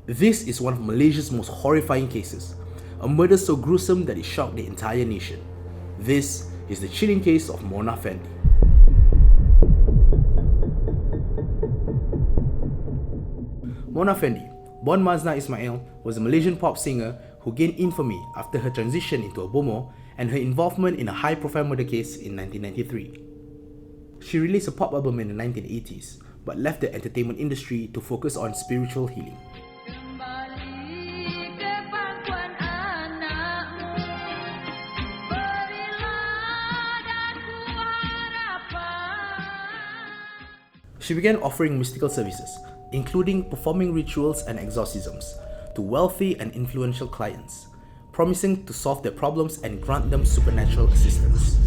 This is one of Malaysia's most horrifying cases, a murder so gruesome that it shocked the entire nation. This is the chilling case of Mona Fandy. Mona Fandy, born Mazna Ismail, was a Malaysian pop singer who gained infamy after her transition into a bomoh and her involvement in a high-profile murder case in 1993. She released a pop album in the 1980s, but left the entertainment industry to focus on spiritual healing. She began offering mystical services, including performing rituals and exorcisms, to wealthy and influential clients, promising to solve their problems and grant them supernatural assistance.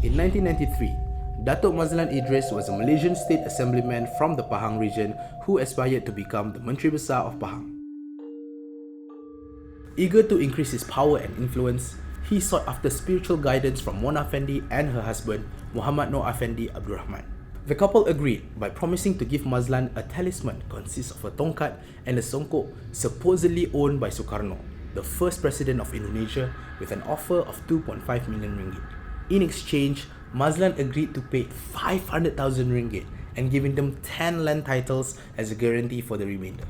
In 1993, Datuk Mazlan Idris was a Malaysian state assemblyman from the Pahang region who aspired to become the Menteri Besar of Pahang. Eager to increase his power and influence, he sought after spiritual guidance from Mona Fandy and her husband, Muhammad Noor Effendi Abdul Rahman. The couple agreed by promising to give Mazlan a talisman consist of a tongkat and a songkok supposedly owned by Sukarno, the first president of Indonesia, with an offer of 2.5 million ringgit. In exchange, Mazlan agreed to pay 500,000 ringgit and giving them 10 land titles as a guarantee for the remainder.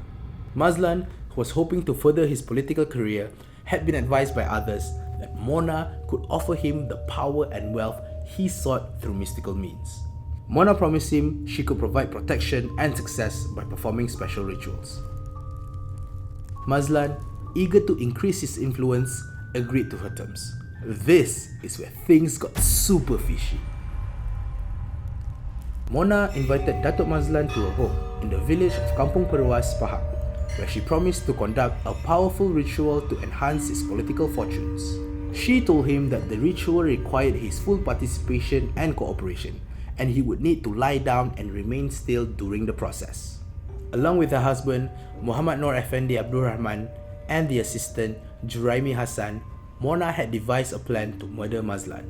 Mazlan, who was hoping to further his political career, had been advised by others that Mona could offer him the power and wealth he sought through mystical means. Mona promised him she could provide protection and success by performing special rituals. Mazlan, eager to increase his influence, agreed to her terms. This is where things got super fishy. Mona invited Datuk Mazlan to her home in the village of Kampung Perwas, Pahang, where she promised to conduct a powerful ritual to enhance his political fortunes. She told him that the ritual required his full participation and cooperation, and he would need to lie down and remain still during the process. Along with her husband, Muhammad Noor Effendi Abdul Rahman, and the assistant, Juraimi Hassan, Mona had devised a plan to murder Mazlan.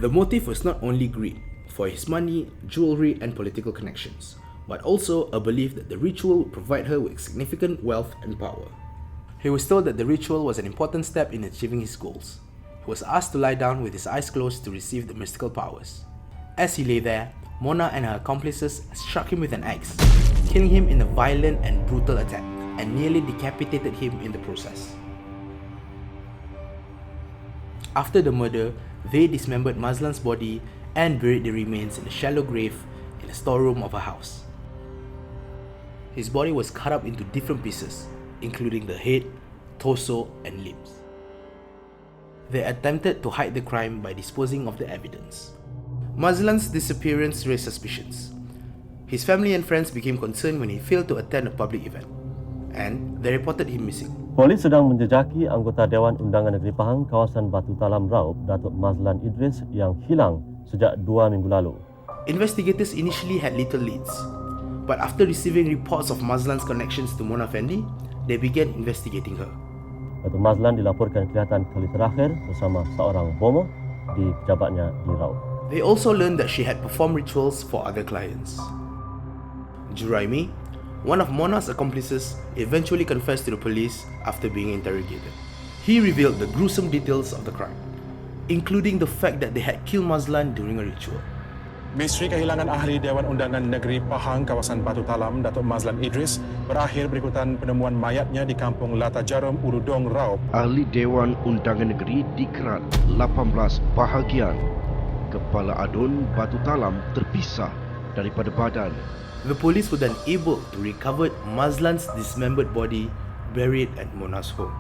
The motive was not only greed for his money, jewelry, and political connections, but also a belief that the ritual would provide her with significant wealth and power. He was told that the ritual was an important step in achieving his goals. He was asked to lie down with his eyes closed to receive the mystical powers. As he lay there, Mona and her accomplices struck him with an axe, killing him in a violent and brutal attack, and nearly decapitated him in the process. After the murder, they dismembered Mazlan's body and buried the remains in a shallow grave in a storeroom of a house. His body was cut up into different pieces, including the head, torso, and limbs. They attempted to hide the crime by disposing of the evidence. Mazlan's disappearance raised suspicions. His family and friends became concerned when he failed to attend a public event, and they reported him missing. Polis sedang menjejaki anggota Dewan Undangan Negeri Pahang kawasan Batu Talam Raub, Datuk Mazlan Idris yang hilang sejak 2 minggu lalu. Investigators initially had little leads, but after receiving reports of Mazlan's connections to Mona Fandy, they began investigating her. Datuk Mazlan dilaporkan kelihatan kali terakhir bersama seorang bomoh di pejabatnya di Raub. They also learned that she had performed rituals for other clients. Juraimi, one of Mona's accomplices, eventually confessed to the police after being interrogated. He revealed the gruesome details of the crime, including the fact that they had killed Mazlan during a ritual. Misteri kehilangan ahli Dewan Undangan Negeri Pahang kawasan Batu Talam, Datuk Mazlan Idris, berakhir berikutan penemuan mayatnya di kampung Lata Jarum, Urudong, Raub. Ahli Dewan Undangan Negeri dikerat 18 bahagian. Kepala adun Batu Talam terpisah daripada badan. The police were then able to recover Mazlan's dismembered body buried at Mona's home.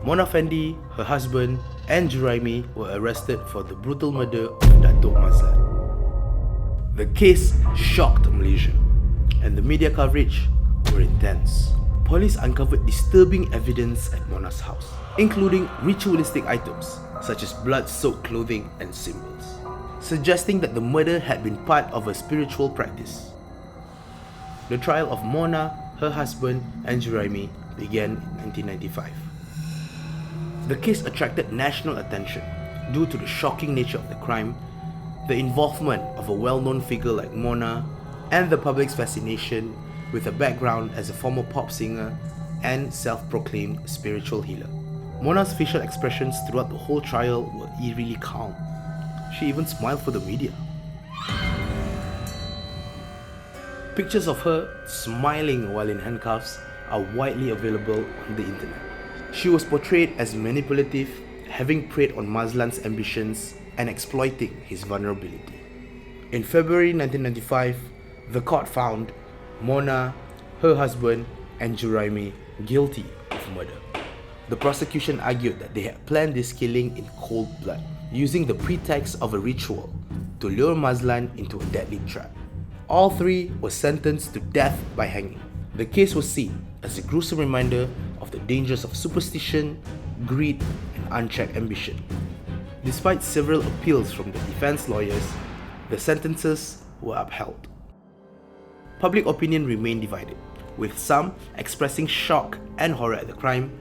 Mona Fandy, her husband, and Juraimi were arrested for the brutal murder of Datuk Mazlan. The case shocked Malaysia, and the media coverage were intense. Police uncovered disturbing evidence at Mona's house, including ritualistic items such as blood-soaked clothing and symbols, suggesting that the murder had been part of a spiritual practice. The trial of Mona, her husband, and Juraimi began in 1995. The case attracted national attention, due to the shocking nature of the crime, the involvement of a well-known figure like Mona, and the public's fascination with her background as a former pop singer and self-proclaimed spiritual healer. Mona's facial expressions throughout the whole trial were eerily calm. She even smiled for the media. Pictures of her smiling while in handcuffs are widely available on the internet. She was portrayed as manipulative, having preyed on Mazlan's ambitions and exploiting his vulnerability. In February 1995, the court found Mona, her husband, and Juraimi guilty of murder. The prosecution argued that they had planned this killing in cold blood, using the pretext of a ritual to lure Mazlan into a deadly trap. All three were sentenced to death by hanging. The case was seen as a gruesome reminder of the dangers of superstition, greed, and unchecked ambition. Despite several appeals from the defense lawyers, the sentences were upheld. Public opinion remained divided, with some expressing shock and horror at the crime,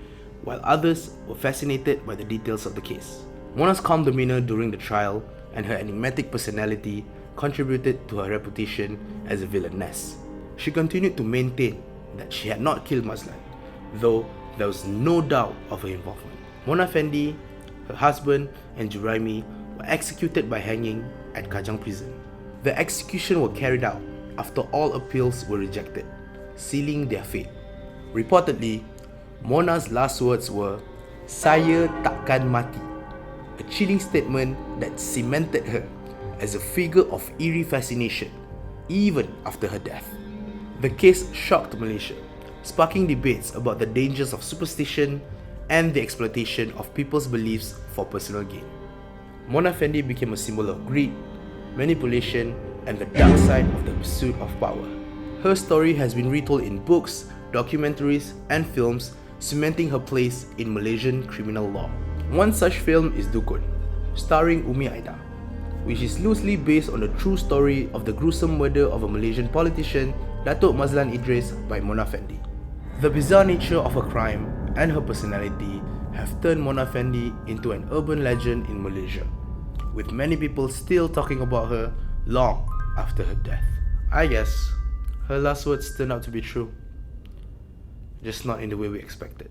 while others were fascinated by the details of the case. Mona's calm demeanor during the trial and her enigmatic personality contributed to her reputation as a villainess. She continued to maintain that she had not killed Mazlan, though there was no doubt of her involvement. Mona Fandy, her husband, and Juraimi were executed by hanging at Kajang prison. The execution was carried out after all appeals were rejected, sealing their fate. Reportedly, Mona's last words were, "Saya takkan mati," a chilling statement that cemented her as a figure of eerie fascination, even after her death. The case shocked Malaysia, sparking debates about the dangers of superstition and the exploitation of people's beliefs for personal gain. Mona Fandy became a symbol of greed, manipulation, and the dark side of the pursuit of power. Her story has been retold in books, documentaries, and films, cementing her place in Malaysian criminal law. One such film is Dukun, starring Umi Aida, which is loosely based on the true story of the gruesome murder of a Malaysian politician, Datuk Mazlan Idris, by Mona Fandy. The bizarre nature of her crime and her personality have turned Mona Fandy into an urban legend in Malaysia, with many people still talking about her long after her death. I guess her last words turned out to be true, just not in the way we expected.